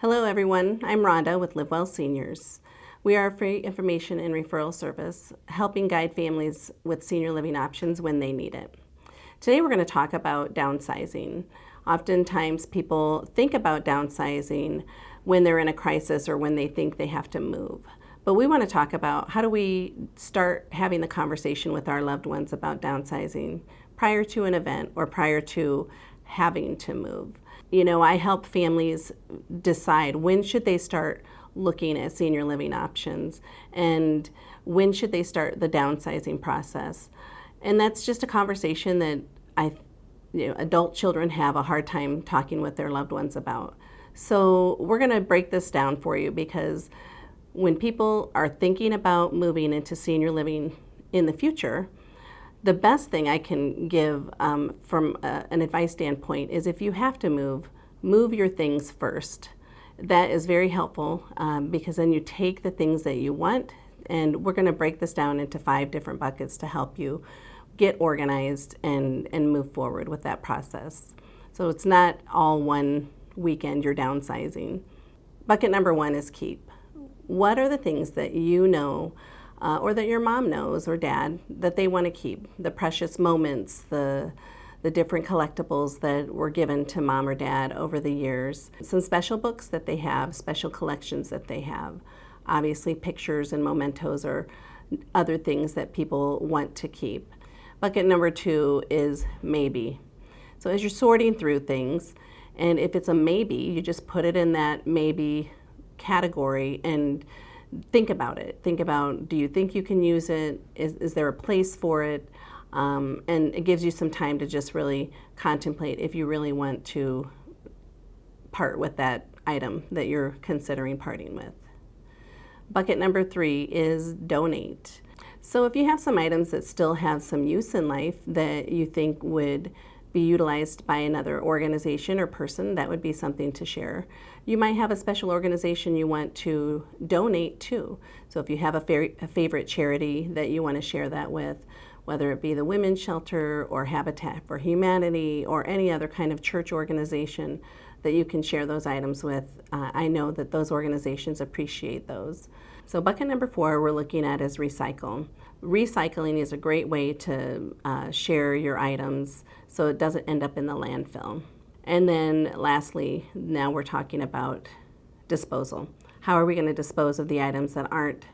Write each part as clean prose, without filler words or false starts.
Hello everyone, I'm Rhonda with LivWell Seniors. We are a free information and referral service helping guide families with senior living options when they need it. Today we're going to talk about downsizing. Oftentimes people think about downsizing when they're in a crisis or when they think they have to move. But we want to talk about how do we start having the conversation with our loved ones about downsizing prior to an event or prior to having to move. You know, I help families decide when should they start looking at senior living options and when should they start the downsizing process. And that's just a conversation that adult children have a hard time talking with their loved ones about. So we're going to break this down for you because when people are thinking about moving into senior living in the future, the best thing I can give from an advice standpoint is if you have to move your things first. That is very helpful because then you take the things that you want, and we're going to break this down into 5 different buckets to help you get organized and move forward with that process. So it's not all one weekend you're downsizing. Bucket number 1 is keep. What are the things that you know or that your mom knows or dad that they want to keep? The precious moments, the different collectibles that were given to mom or dad over the years. Some special books that they have, special collections that they have. Obviously pictures and mementos or other things that people want to keep. Bucket number 2 is maybe. So as you're sorting through things, and if it's a maybe, you just put it in that maybe category and think about it. Think about, do you think you can use it? Is there a place for it? And it gives you some time to just really contemplate if you really want to part with that item that you're considering parting with. Bucket number 3 is donate. So if you have some items that still have some use in life that you think would be utilized by another organization or person, that would be something to share. You might have a special organization you want to donate to. So if you have a favorite charity that you want to share that with, whether it be the Women's Shelter or Habitat for Humanity or any other kind of church organization that you can share those items with, I know that those organizations appreciate those. So bucket number 4 we're looking at is recycle. Recycling is a great way to share your items so it doesn't end up in the landfill. And then lastly, now we're talking about disposal. How are we going to dispose of the items that aren't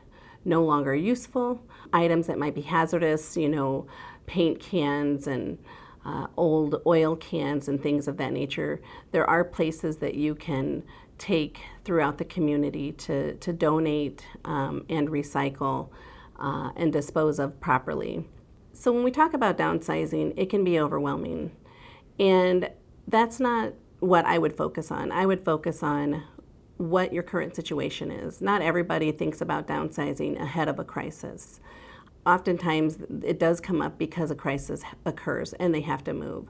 no longer useful, items that might be hazardous, paint cans and old oil cans and things of that nature. There are places that you can take throughout the community to donate and recycle and dispose of properly. So when we talk about downsizing, it can be overwhelming. And that's not what I would focus on. I would focus on what your current situation is. Not everybody thinks about downsizing ahead of a crisis. Oftentimes it does come up because a crisis occurs and they have to move.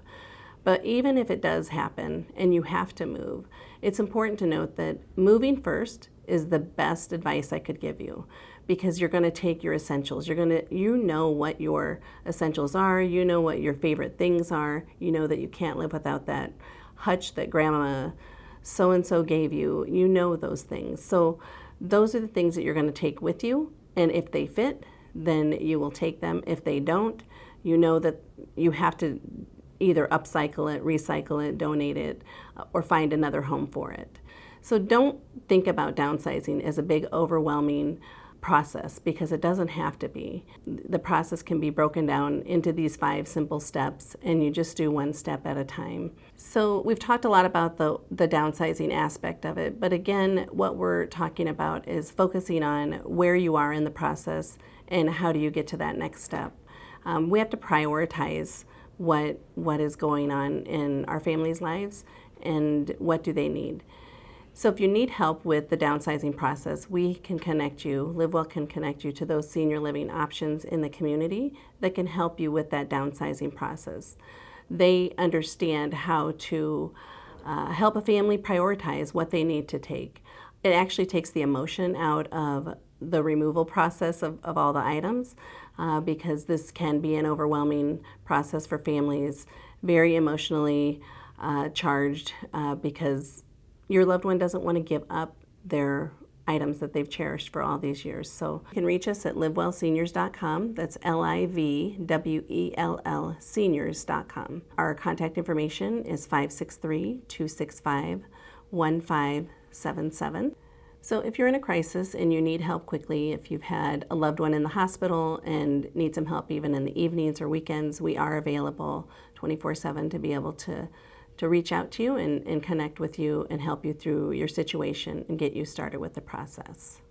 But even if it does happen and you have to move, it's important to note that moving first is the best advice I could give you because you're going to take your essentials. You know what your essentials are, you know what your favorite things are, you know that you can't live without that hutch that grandma so-and-so gave you, you know those things. So those are the things that you're going to take with you, and if they fit, then you will take them. If they don't, you know that you have to either upcycle it, recycle it, donate it, or find another home for it. So don't think about downsizing as a big overwhelming process because it doesn't have to be. The process can be broken down into these 5 simple steps and you just do one step at a time. So we've talked a lot about the downsizing aspect of it, but again, what we're talking about is focusing on where you are in the process and how do you get to that next step. We have to prioritize what is going on in our families' lives and what do they need. So if you need help with the downsizing process, we can connect you, LivWell can connect you to those senior living options in the community that can help you with that downsizing process. They understand how to help a family prioritize what they need to take. It actually takes the emotion out of the removal process of all the items because this can be an overwhelming process for families, very emotionally charged because your loved one doesn't want to give up their items that they've cherished for all these years. So you can reach us at livwellseniors.com. That's LivWell Seniors.com. Our contact information is 563-265-1577. So if you're in a crisis and you need help quickly, if you've had a loved one in the hospital and need some help even in the evenings or weekends, we are available 24/7 to be able to reach out to you and connect with you and help you through your situation and get you started with the process.